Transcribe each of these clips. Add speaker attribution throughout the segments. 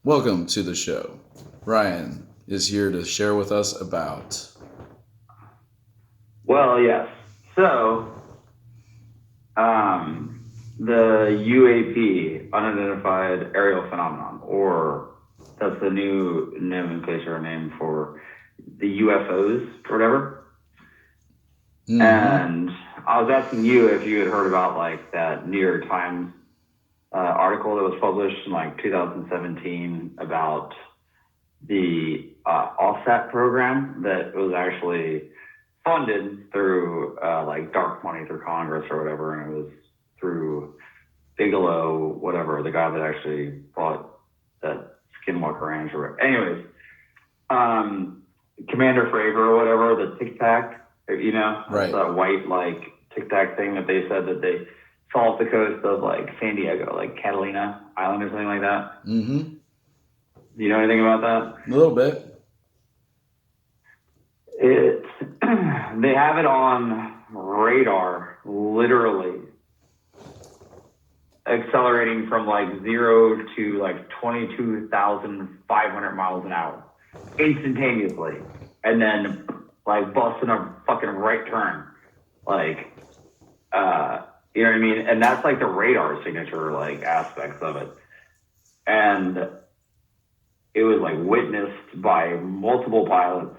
Speaker 1: Welcome to the show. Ryan is here to share with us about.
Speaker 2: Well, yes. So, the UAP, unidentified aerial phenomenon, or that's the new nomenclature name for the UFOs or whatever.
Speaker 1: Mm-hmm.
Speaker 2: And I was asking you if you had heard about like that New York Times article that was published in like 2017 about the offset program that was actually funded through like dark money through Congress or whatever, and it was through Bigelow, whatever, the guy that actually bought that Skinwalker Ranch or whatever. Anyways, Commander Fravor or whatever, the Tictac,
Speaker 1: Right.
Speaker 2: that white like Tic-Tac thing that they said that they saw off the coast of like San Diego, like Catalina Island or something like that.
Speaker 1: Mm-hmm.
Speaker 2: Do you know anything about that?
Speaker 1: A little bit.
Speaker 2: They have it on radar, literally accelerating from like 0 to like 22,500 miles an hour instantaneously, and then like busting a fucking right turn, like you know what I mean? And that's like the radar signature like aspects of it, and it was like witnessed by multiple pilots.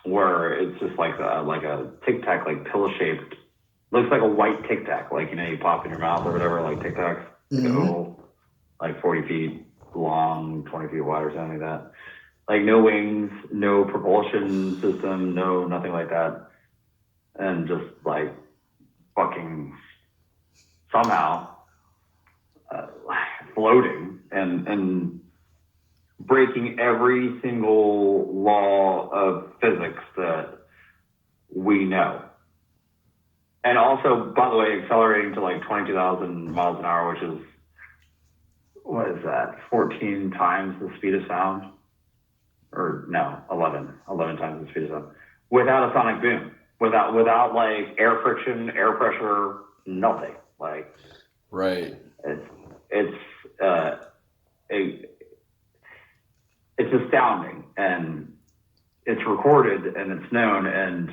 Speaker 2: Where it's just like a Tic Tac, like pill shaped, looks like a white Tic Tac, like you pop in your mouth or whatever, like Tic Tacs,
Speaker 1: Mm-hmm.
Speaker 2: like 40 feet long, 20 feet wide or something like that. Like no wings, no propulsion system, no nothing like that, and just like fucking somehow floating and breaking every single law of physics that we know. And also, by the way, accelerating to like 22,000 miles an hour, which is, what is that, 14 times the speed of sound? Or no, 11 times the speed of sound. Without a sonic boom. Without like air friction, air pressure, nothing. Like,
Speaker 1: Right.
Speaker 2: It's astounding, and it's recorded and it's known. And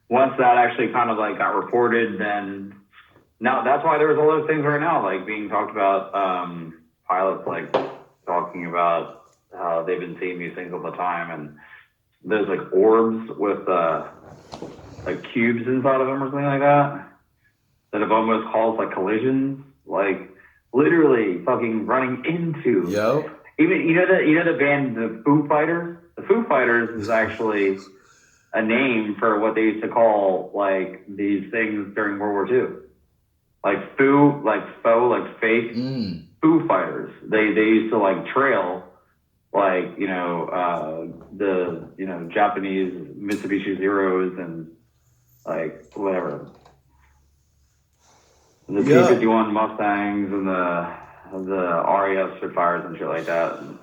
Speaker 2: once that actually kind of like got reported, then now that's why there's all those things right now like being talked about. Pilots like talking about how they've been seeing these things all the time, and there's like orbs with like cubes inside of them or something like that that have almost caused like collisions, like literally fucking running into.
Speaker 1: Yo.
Speaker 2: Even you know the band the Foo Fighters. The Foo Fighters is actually a name for what they used to call like these things during World War II, like foo, like faux, like fake Foo Fighters. They used to like trail like the Japanese Mitsubishi Zeros and like whatever the Pt.1 Mustangs and the RAF Spitfires and shit like that. And,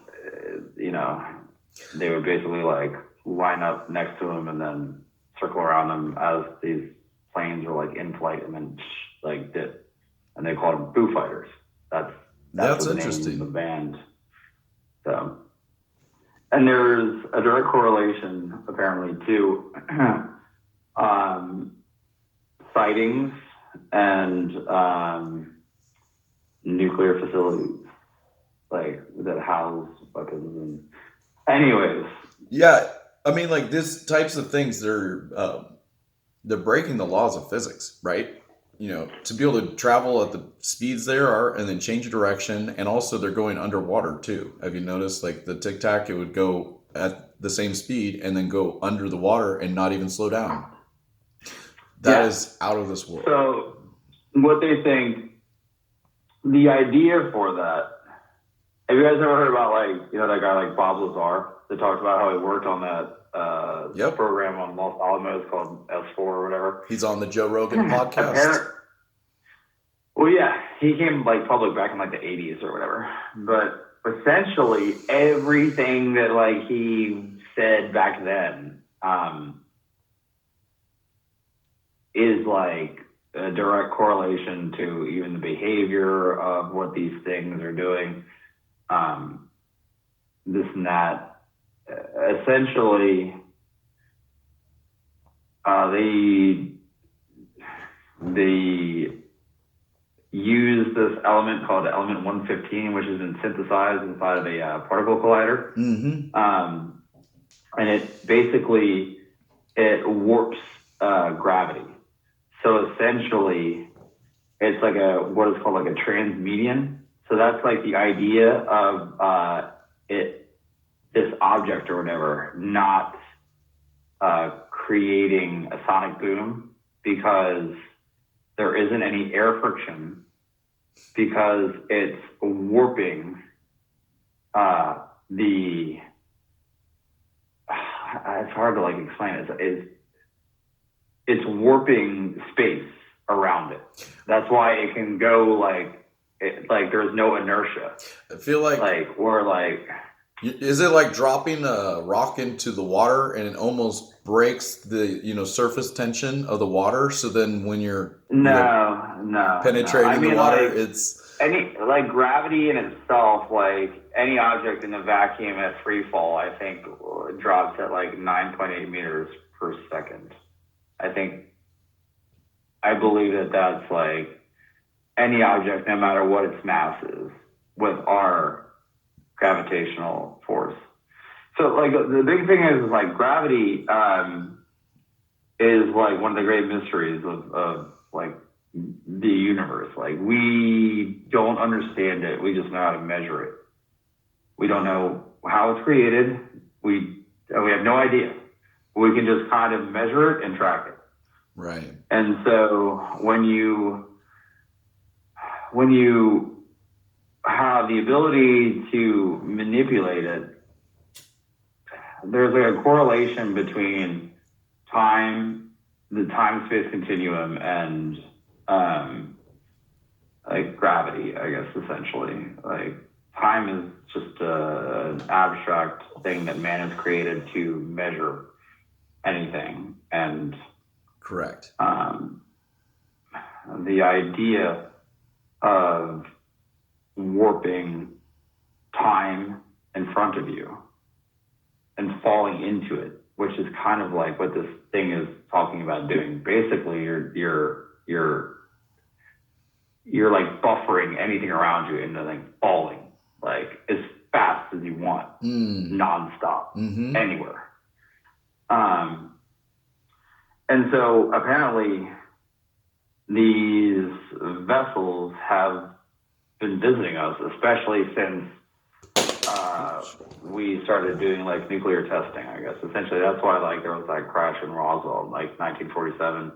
Speaker 2: they would basically like line up next to them and then circle around them as these planes were like in flight and then like dip. And they called them Foo Fighters. That's the name of the band. So, and there's a direct correlation apparently to sightings and nuclear facilities like that house weapons and anyways.
Speaker 1: Yeah, I mean, like these types of things, they're breaking the laws of physics, right? To be able to travel at the speeds there are, and then change direction, and also they're going underwater too. Have you noticed, like the Tic Tac, it would go at the same speed and then go under the water and not even slow down. That is out of this world.
Speaker 2: So, what they think, the idea for that. Have you guys ever heard about like that guy like Bob Lazar that talked about how he worked on that program on Los Alamos called S4 or whatever?
Speaker 1: He's on the Joe Rogan podcast.
Speaker 2: Well, yeah, he came like public back in like the 80s or whatever. But essentially, everything that like he said back then is like a direct correlation to even the behavior of what these things are doing, this and that. Essentially, they use this element called element 115, which has been synthesized inside of a particle collider. And it basically, it warps gravity. So essentially, it's like what is called like a transmedian. So that's like the idea of this object or whatever not creating a sonic boom because there isn't any air friction, because it's warping it's hard to like explain it. It's warping space around it. That's why it can go like there's no inertia.
Speaker 1: I feel like is it like dropping a rock into the water and it almost breaks the surface tension of the water? So then when you're penetrating the water,
Speaker 2: like,
Speaker 1: it's
Speaker 2: any like gravity in itself. Like any object in a vacuum at free fall, I think drops at like 9.8 meters per second. I believe that's like any object, no matter what its mass is, with our gravitational force. So like the big thing is like gravity is like one of the great mysteries of like the universe. Like we don't understand it. We just know how to measure it. We don't know how it's created. We have no idea. We can just kind of measure it and track it.
Speaker 1: Right.
Speaker 2: And so when you have the ability to manipulate it, there's like a correlation between the time-space continuum, and like gravity, I guess, essentially. Like time is just an abstract thing that man has created to measure anything. And
Speaker 1: correct.
Speaker 2: The idea of warping time in front of you and falling into it, which is kind of like what this thing is talking about doing. Basically, you're like buffering anything around you into like falling like as fast as you want, nonstop, anywhere. And so apparently these vessels have been visiting us, especially since we started doing like nuclear testing, I guess. Essentially, that's why like there was that crash in Roswell in like 1947,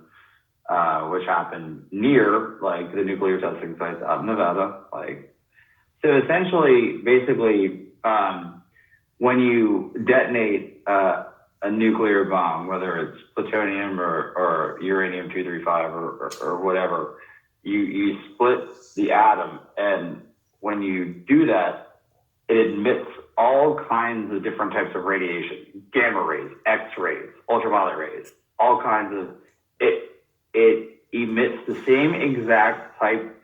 Speaker 2: which happened near like the nuclear testing sites out in Nevada. Like, so essentially, basically, when you detonate a nuclear bomb, whether it's plutonium or uranium-235 or whatever, you split the atom, and when you do that, it emits all kinds of different types of radiation: gamma rays, X-rays, ultraviolet rays, all kinds of it emits the same exact type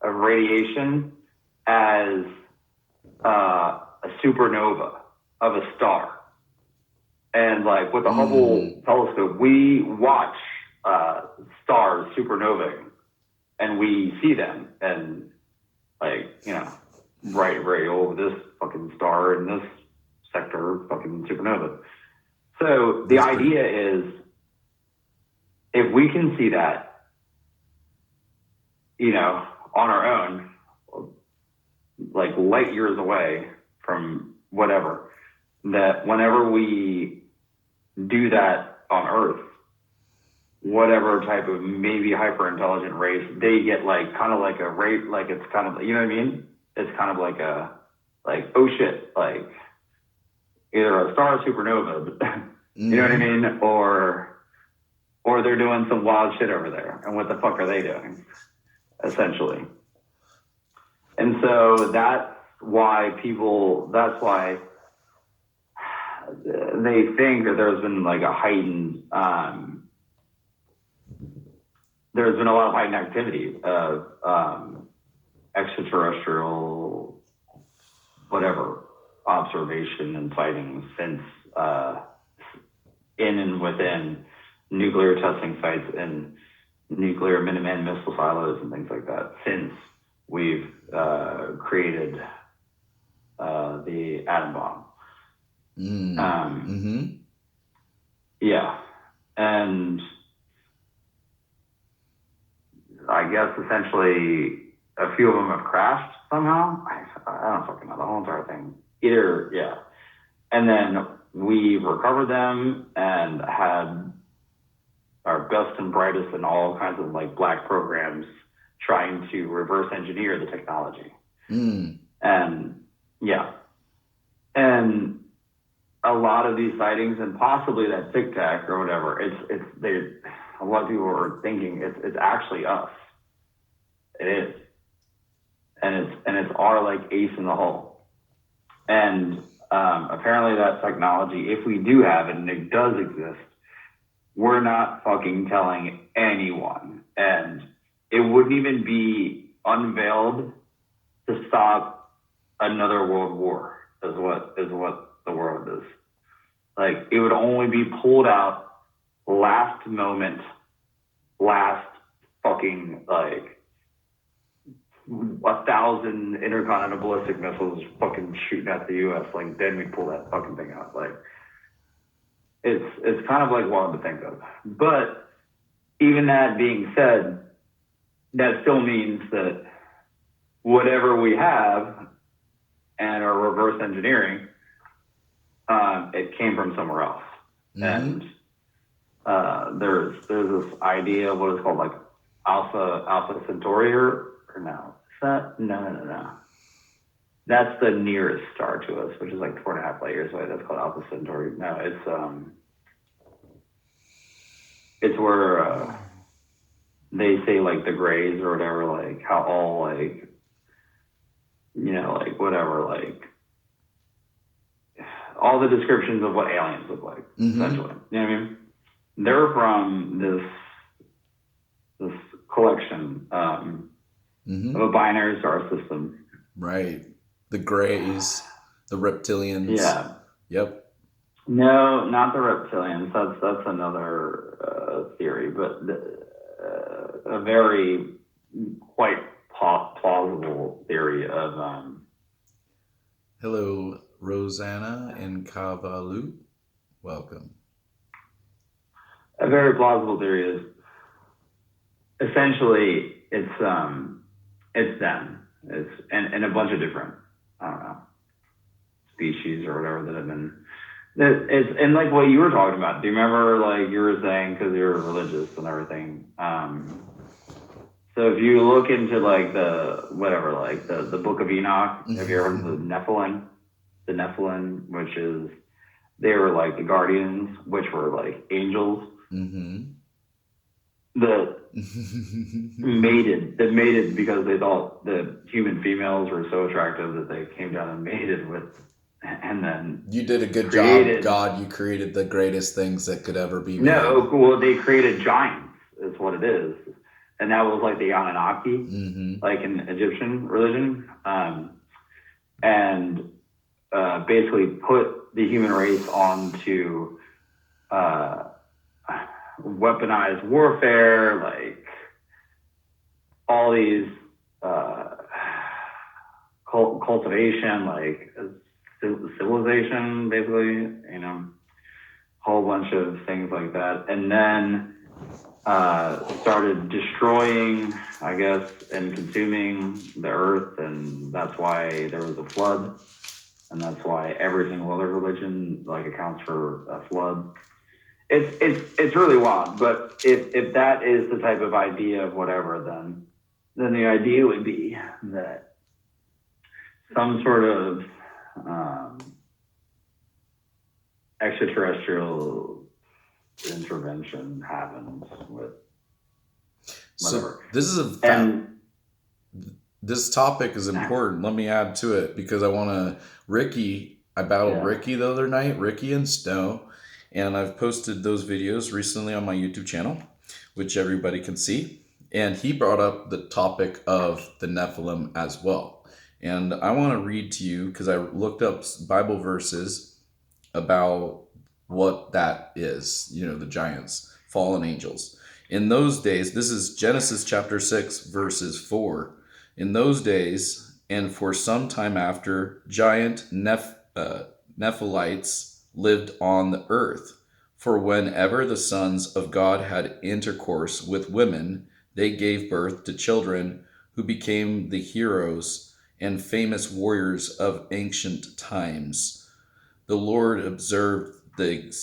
Speaker 2: of radiation as a supernova of a star. And like with the Hubble telescope, we watch stars supernovaing, and we see them, and like, right over this fucking star in this sector, fucking supernova. So the idea is, if we can see that, on our own, like light years away from whatever, that whenever we do that on Earth, whatever type of maybe hyper intelligent race, they get like kind of like a rate, like it's kind of, you know what I mean? It's kind of like oh shit, like either a star supernova, you know what I mean? Or they're doing some wild shit over there, and what the fuck are they doing, essentially? And so that's why they think that there's been like a heightened there's been a lot of heightened activity of extraterrestrial, whatever, observation and sightings since in and within nuclear testing sites and nuclear Minuteman missile silos and things like that since we've created the atom bomb. Yeah. And I guess essentially a few of them have crashed somehow. I don't fucking know the whole entire thing. Either, yeah. And then we recovered them and had our best and brightest in all kinds of like black programs trying to reverse engineer the technology. And yeah. And a lot of these sightings and possibly that Tictac or whatever, a lot of people are thinking it's actually us. It is. And it's our like ace in the hole. And apparently that technology, if we do have it and it does exist, we're not fucking telling anyone. And it wouldn't even be unveiled to stop another world war, is what the world is. Like, it would only be pulled out last moment, last fucking, like, 1,000 intercontinental ballistic missiles fucking shooting at the U.S. Like, then we pull that fucking thing out. Like, it's kind of like wild to think of. But even that being said, that still means that whatever we have and our reverse engineering, it came from somewhere else. And there's this idea of what is called like Alpha Centauri or no? Is that no. That's the nearest star to us, which is like 4.5 light years away. That's called Alpha Centauri. No, it's where they say like the grays or whatever, like how all like, you know, like whatever, like all the descriptions of what aliens look like, essentially. You know what I mean? They're from this collection of a binary star system.
Speaker 1: Right. The grays, the reptilians.
Speaker 2: Yeah.
Speaker 1: Yep.
Speaker 2: No, not the reptilians. That's another theory, but a very quite plausible theory of.
Speaker 1: Hello, Rosanna and Cavalu. Welcome.
Speaker 2: A very plausible theory is essentially it's them. It's and a bunch of different, I don't know, species or whatever that have been. It's and like what you were talking about. Do you remember like you were saying because you're religious and everything? So if you look into like the whatever, like the Book of Enoch, have you ever heard of the Nephilim? The Nephilim, which is they were like the guardians, which were like angels. That mated because they thought the human females were so attractive that they came down and mated with, and then
Speaker 1: you did a good job, God. You created the greatest things that could ever be made.
Speaker 2: No, well, they created giants, is what it is, and that was like the Anunnaki, like in Egyptian religion, and basically put the human race onto weaponized warfare, like all these cultivation, like civilization, basically, you know, whole bunch of things like that, and then started destroying, I guess, and consuming the earth, and that's why there was a flood, and that's why every single other religion like accounts for a flood. It's really wild, but if that is the type of idea of whatever, then the idea would be that some sort of extraterrestrial intervention happens with whatever.
Speaker 1: So this is this topic is important. Let me add to it because I battled Ricky the other night, Ricky and Snow. And I've posted those videos recently on my YouTube channel, which everybody can see. And he brought up the topic of the Nephilim as well. And I want to read to you because I looked up Bible verses about what that is, the giants, fallen angels. In those days, this is Genesis chapter 6, verses 4. In those days, and for some time after, giant Nephilites lived on the earth. For whenever the sons of God had intercourse with women, they gave birth to children who became the heroes and famous warriors of ancient times. The Lord observed the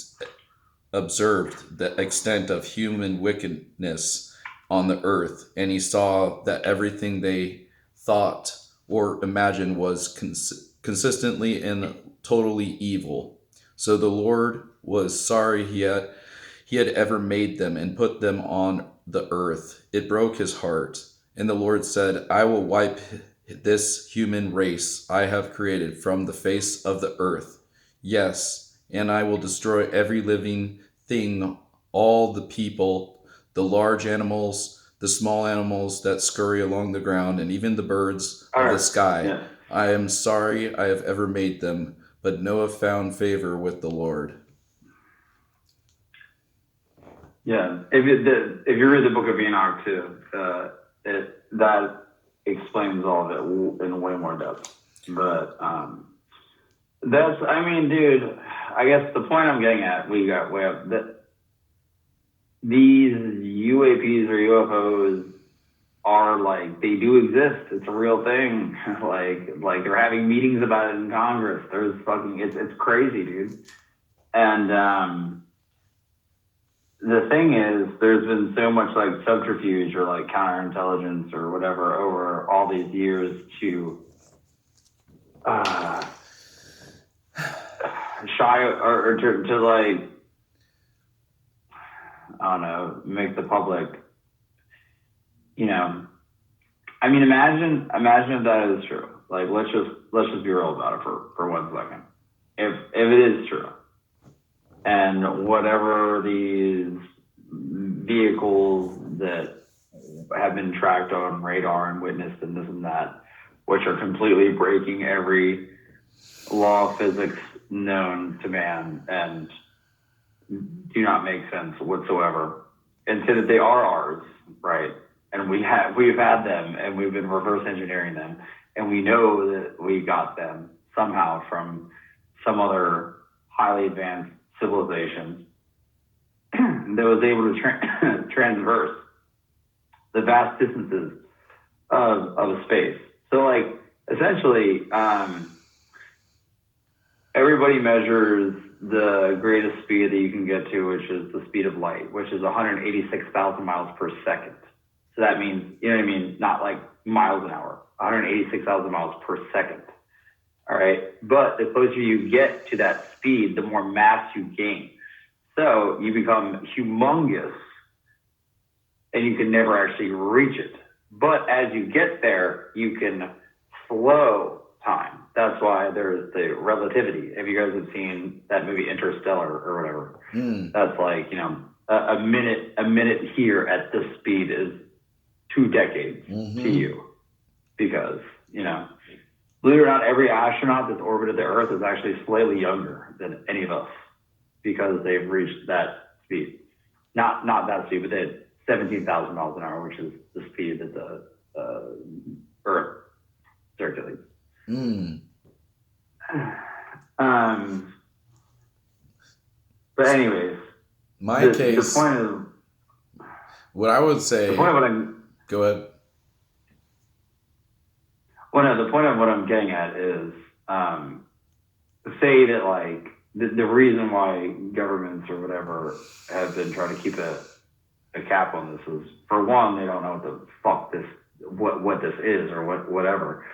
Speaker 1: extent of human wickedness on the earth, and he saw that everything they thought or imagined was consistently and totally evil. So the Lord was sorry he had ever made them and put them on the earth. It broke his heart. And the Lord said, I will wipe this human race I have created from the face of the earth. Yes, and I will destroy every living thing, all the people, the large animals, the small animals that scurry along the ground, and even the birds
Speaker 2: All
Speaker 1: of the
Speaker 2: right.
Speaker 1: sky.
Speaker 2: Yeah.
Speaker 1: I am sorry I have ever made them, but Noah found favor with the Lord.
Speaker 2: Yeah. If you read the book of Enoch too, that explains all of it in way more depth. But dude, I guess the point I'm getting at, we got way up that these UAPs or UFOs are like, they do exist. It's a real thing. like they're having meetings about it in Congress. It's crazy, dude. And the thing is, there's been so much like subterfuge or like counterintelligence or whatever over all these years to shy or to like, I don't know, make the public, imagine if that is true. Like, let's just be real about it for 1 second. If it is true, and whatever these vehicles that have been tracked on radar and witnessed and this and that, which are completely breaking every law of physics known to man and do not make sense whatsoever, and say that they are ours, right? And we've had them, and we've been reverse engineering them, and we know that we got them somehow from some other highly advanced civilization that was able to transverse the vast distances of space. So, like, essentially, everybody measures the greatest speed that you can get to, which is the speed of light, which is 186,000 miles per second. So that means, you know what I mean? Not like miles an hour, 186,000 miles per second. All right. But the closer you get to that speed, the more mass you gain. So you become humongous and you can never actually reach it. But as you get there, you can slow time. That's why there's the relativity. If you guys have seen that movie Interstellar or whatever, that's like, a minute here at this speed is 2 decades to you. Because, believe it or not, every astronaut that's orbited the Earth is actually slightly younger than any of us because they've reached that speed. Not that speed, but they 17,000 miles an hour, which is the speed that the Earth circulates. But anyways,
Speaker 1: the
Speaker 2: point of
Speaker 1: what I would say.
Speaker 2: The point of what I'm
Speaker 1: go ahead.
Speaker 2: Well, no, the point of what I'm getting at is say that like the reason why governments or whatever have been trying to keep a cap on this is, for one, they don't know what the fuck what this is or whatever.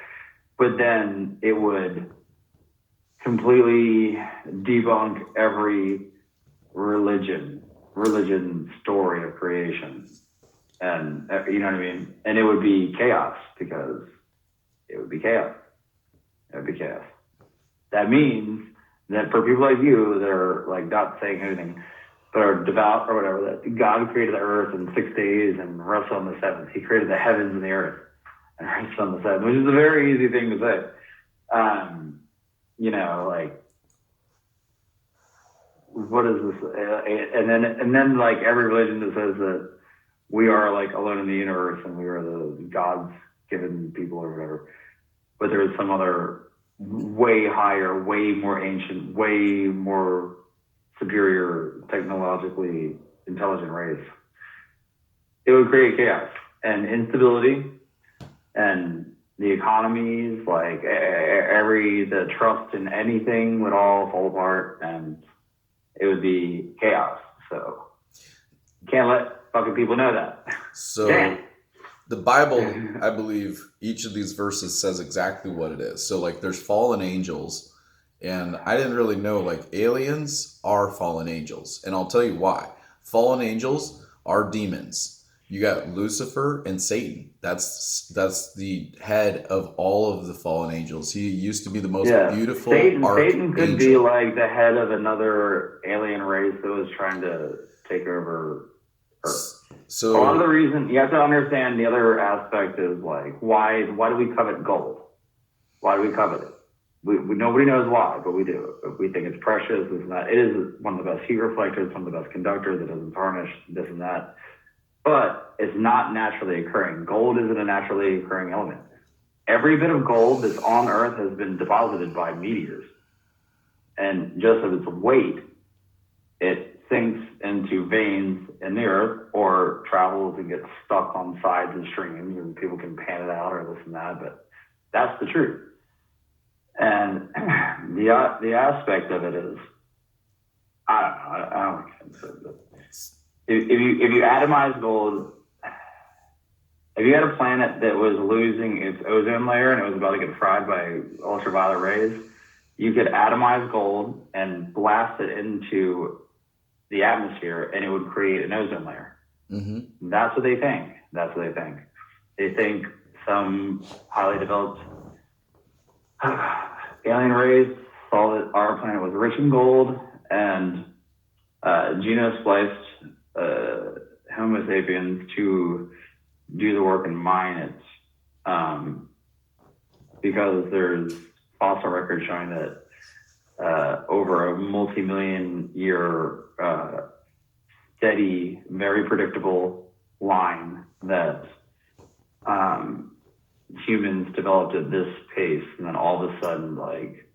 Speaker 2: But then it would completely debunk every religion story of creation. And you know what I mean? And it would be chaos because it would be chaos. It would be chaos. That means that for people like you that are like not saying anything, or devout or whatever, that God created the earth in 6 days and rested on the seventh. He created the heavens and the earth and rested on the seventh, which is a very easy thing to say. Like, what is this? And then like every religion that says that we are like alone in the universe and we are the gods given people or whatever. But there is some other way higher, way more ancient, way more superior, technologically intelligent race. It would create chaos and instability, and the economies, like the trust in anything would all fall apart, and it would be chaos. So you can't let fucking people know that.
Speaker 1: So
Speaker 2: Damn.
Speaker 1: the Bible, I believe each of these verses says exactly what it is. So like there's fallen angels, and I didn't really know like aliens are fallen angels. And I'll tell you why. Fallen angels are demons. You got Lucifer and Satan. That's the head of all of the fallen angels. He used to be the most beautiful
Speaker 2: Satan could
Speaker 1: angel.
Speaker 2: be like the head of another alien race that was trying to take over Earth.
Speaker 1: So
Speaker 2: a lot of the reason you have to understand the other aspect is like why do we covet gold? Why do we covet it? We nobody knows why, but we do. We think it's precious. This and that. It is one of the best heat reflectors, one of the best conductors. It doesn't tarnish. This and that. But it's not naturally occurring. Gold isn't a naturally occurring element. Every bit of gold that's on Earth has been deposited by meteors. And just of its weight, it sinks into veins in the Earth or travels and gets stuck on sides of streams and people can pan it out or this and that. But that's the truth. And the aspect of it is, I don't know. If you atomize gold, if you had a planet that was losing its ozone layer and it was about to get fried by ultraviolet rays, you could atomize gold and blast it into the atmosphere and it would create an ozone layer. Mm-hmm. That's what they think. They think some highly developed alien race saw that our planet was rich in gold and genospliced Homo sapiens to do the work and mine it, because there's fossil records showing that over a multi-million year steady, very predictable line that humans developed at this pace, and then all of a sudden, like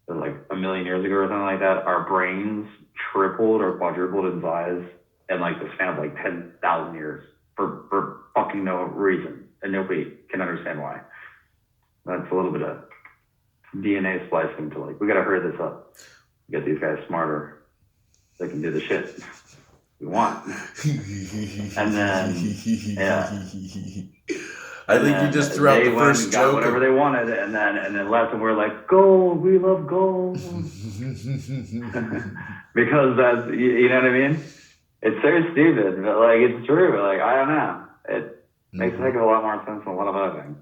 Speaker 2: a million years ago or something like that, our brains tripled or quadrupled in size in like the span of like 10,000 years for fucking no reason, and nobody can understand why. That's a little bit of DNA splicing to like, we gotta hurry this up, get these guys smarter, they can do the shit we want. And then
Speaker 1: I think you just threw out the first joke.
Speaker 2: Whatever they wanted, and then left, and we're like, gold, we love gold. Because that's, you know what I mean? It's so stupid, but like it's true. Like I don't know, it makes a heck of a lot more sense than a lot of other things.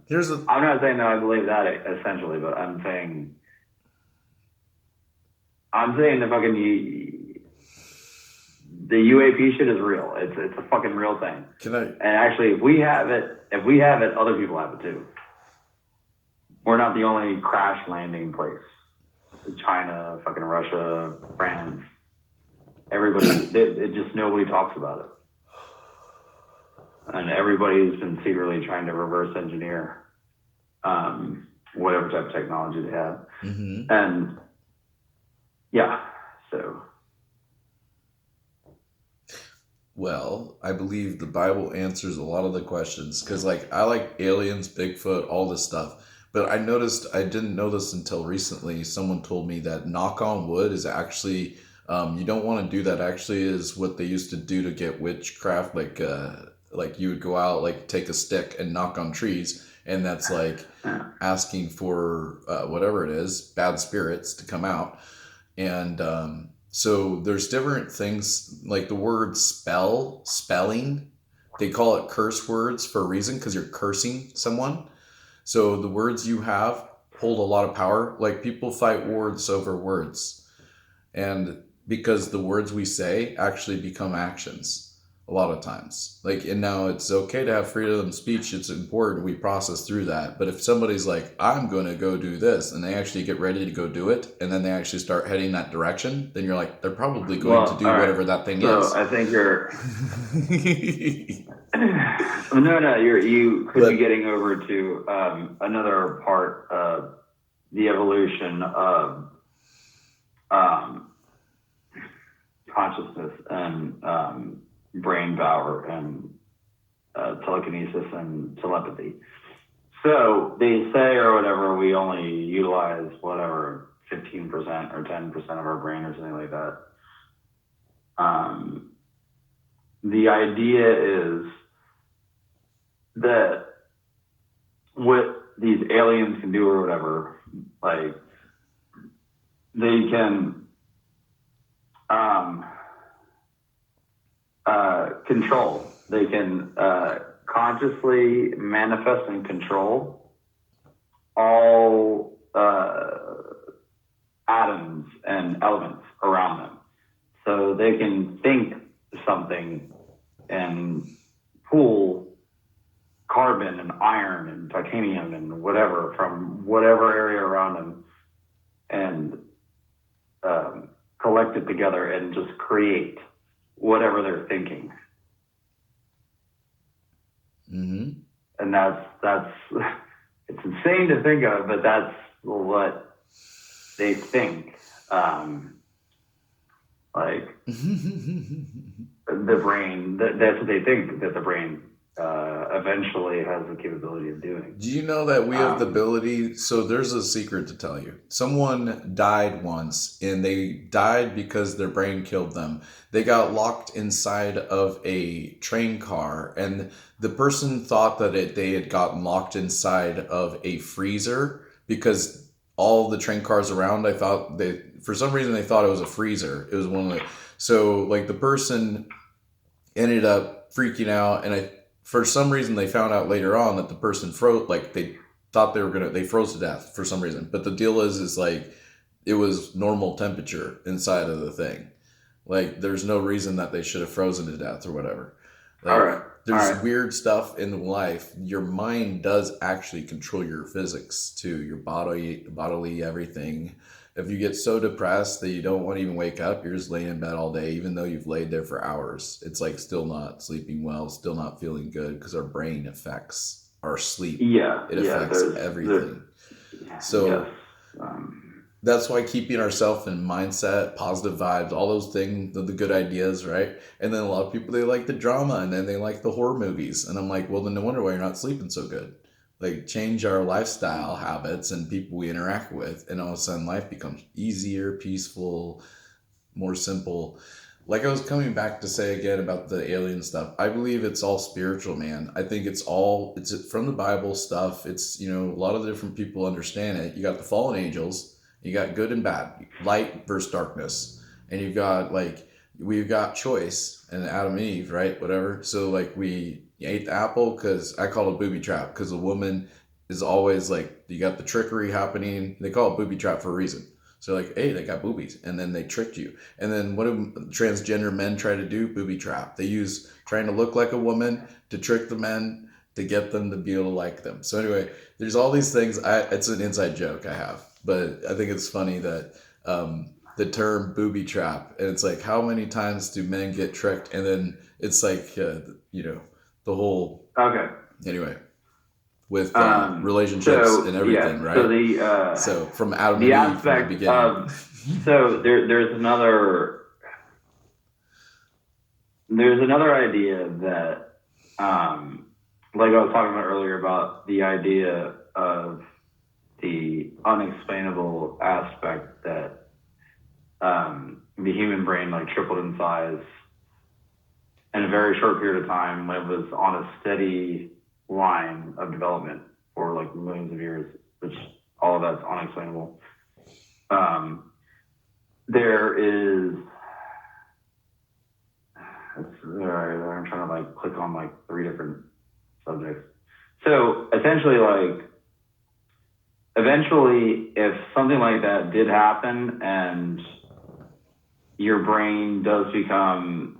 Speaker 2: I'm not saying that I believe that essentially, but I'm saying the fucking the UAP shit is real. It's a fucking real thing. And actually, if we have it, other people have it too. We're not the only crash landing place. China, fucking Russia, France. Everybody, it just nobody talks about it, and everybody's been secretly trying to reverse engineer whatever type of technology they have, and yeah, so.
Speaker 1: Well, I believe the Bible answers a lot of the questions because, like, I like aliens, Bigfoot, all this stuff. But I didn't know this until recently. Someone told me that knock on wood is actually, you don't want to do that. Actually, is what they used to do to get witchcraft. Like you would go out, like take a stick and knock on trees, and that's like asking for whatever it is, bad spirits to come out. And so there's different things, like the word spelling. They call it curse words for a reason because you're cursing someone. So the words you have hold a lot of power. Like people fight wars over words. And because the words we say actually become actions a lot of times. Like, and now it's okay to have freedom of speech. It's important. We process through that. But if somebody's like, I'm going to go do this, and they actually get ready to go do it, and then they actually start heading that direction, then you're like, they're probably going to do
Speaker 2: all right.
Speaker 1: whatever that thing
Speaker 2: So
Speaker 1: is.
Speaker 2: I think you're. No, you could be getting over to another part of the evolution of consciousness and brain power and telekinesis and telepathy. So they say or whatever, we only utilize whatever 15% or 10% of our brain or something like that. The idea is that what these aliens can do or whatever, like they can control. They can consciously manifest and control all atoms and elements around them. So they can think something and pull carbon and iron and titanium and whatever from whatever area around them and collect it together and just create whatever they're thinking.
Speaker 1: Mm-hmm.
Speaker 2: And that's it's insane to think of, but that's what they think. Like the brain, that's what they think that the brain eventually has the capability of doing.
Speaker 1: Do you know that we have the ability? So there's a secret to tell you. Someone died once, and they died because their brain killed them. They got locked inside of a train car, and the person thought that they had gotten locked inside of a freezer because all the train cars around, for some reason they thought it was a freezer. It was one of the, so like the person ended up freaking out, and for some reason they found out later on that the person froze, like they thought they froze to death for some reason. But the deal is like it was normal temperature inside of the thing. Like there's no reason that they should have frozen to death or whatever. Like,
Speaker 2: all right.
Speaker 1: There's weird stuff in life. Your mind does actually control your physics too, your bodily everything. If you get so depressed that you don't want to even wake up, you're just laying in bed all day, even though you've laid there for hours. It's like still not sleeping well, still not feeling good because our brain affects our sleep.
Speaker 2: Yeah.
Speaker 1: It affects everything. So that's why keeping ourselves in mindset, positive vibes, all those things, the good ideas, right? And then a lot of people, they like the drama and then they like the horror movies. And I'm like, well, then no wonder why you're not sleeping so good. Like change our lifestyle habits and people we interact with, and all of a sudden life becomes easier, peaceful, more simple. Like I was coming back to say again about the alien stuff, I believe it's all spiritual, man. I think it's from the Bible stuff. It's, a lot of different people understand it. You got the fallen angels, you got good and bad, light versus darkness, and you've got we've got choice and Adam and Eve, right? Whatever. So like we ate the apple because I call it a booby trap because a woman is always like, you got the trickery happening. They call it booby trap for a reason. So like, hey, they got boobies, and then they tricked you. And then what do transgender men try to do? Booby trap. They use trying to look like a woman to trick the men to get them to be able to like them. So anyway, there's all these things. It's an inside joke I have, but I think it's funny that the term booby trap, and it's like, how many times do men get tricked? And then it's like, the whole anyway with relationships and everything, right? So from Adam and Eve from the beginning.
Speaker 2: So there's another idea that like I was talking about earlier about the idea of the unexplainable aspect that the human brain like tripled in size in a very short period of time when it was on a steady line of development for like millions of years, which all of that's unexplainable. There is, I'm trying to like click on like 3 different subjects. So essentially eventually if something like that did happen and your brain does become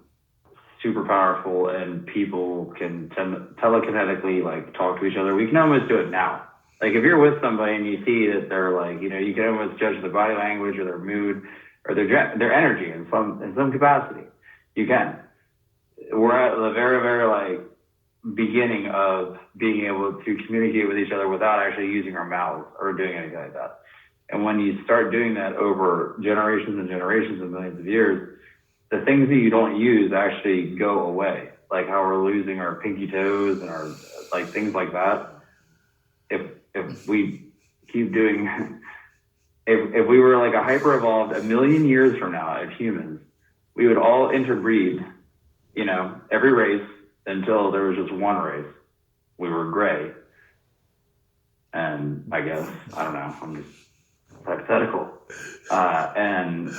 Speaker 2: super powerful and people can telekinetically like talk to each other. We can almost do it now. Like if you're with somebody and you see that they're like, you can almost judge their body language or their mood or their energy in some capacity. You can. We're at the very, very like beginning of being able to communicate with each other without actually using our mouths or doing anything like that. And when you start doing that over generations and generations and millions of years, the things that you don't use actually go away. Like how we're losing our pinky toes and our like things like that. If we keep doing, if we were like a hyper evolved 1 million years from now as humans, we would all interbreed, every race until there was just one race. We were gray. And I guess, I don't know, I'm just hypothetical. And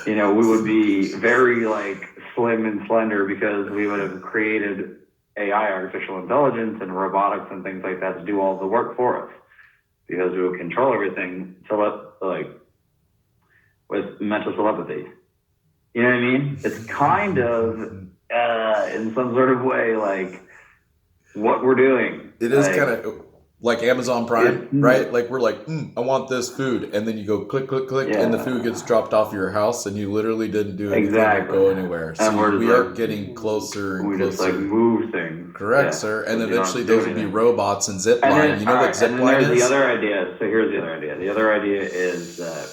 Speaker 2: we would be very like slim and slender because we would have created AI, artificial intelligence, and robotics and things like that to do all the work for us because we would control everything with mental telepathy. You know what I mean? It's kind of, in some sort of way, like what we're doing.
Speaker 1: It is kind of like Amazon Prime, right? Like we're like, I want this food, and then you go click, click, click, and the food gets dropped off your house, and you literally didn't do anything or go anywhere. So we are getting closer and closer.
Speaker 2: We just like move things.
Speaker 1: Correct, sir. And eventually those will be robots and zip line. You know what zip line is?
Speaker 2: There's the other idea. So here's the other idea. The other idea is that,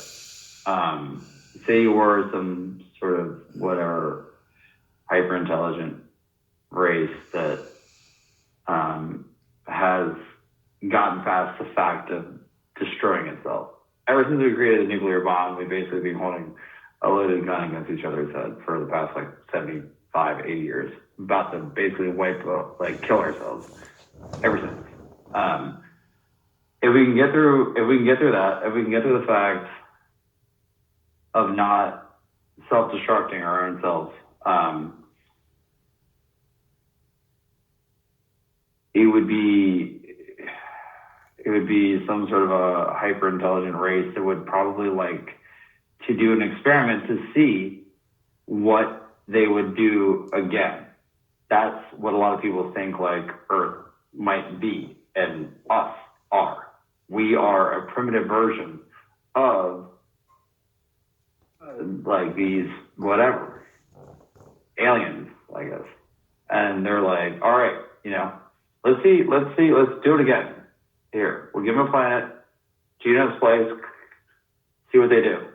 Speaker 2: say you were some sort of whatever hyper intelligent race that has gotten past the fact of destroying itself. Ever since we created the nuclear bomb, we've basically been holding a loaded gun against each other's head for the past like 75, 80 years, about to basically kill ourselves ever since. If we can get through that, if we can get through the fact of not self-destructing our own selves, it would be some sort of a hyper intelligent race that would probably like to do an experiment to see what they would do again. That's what a lot of people think like Earth might be and us are. We are a primitive version of like these whatever aliens, I guess. And they're like, all right, let's do it again. Here, we'll give them a planet, Geno's place, see what they do.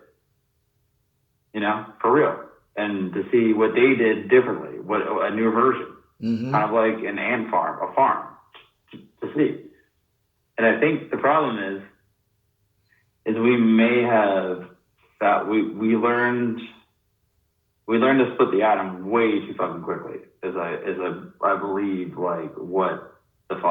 Speaker 2: For real. And to see what they did differently, what a new version. Kind of like an ant farm, a farm, to see. And I think the problem is we may have that we learned to split the atom way too fucking quickly, as I believe like what the fuck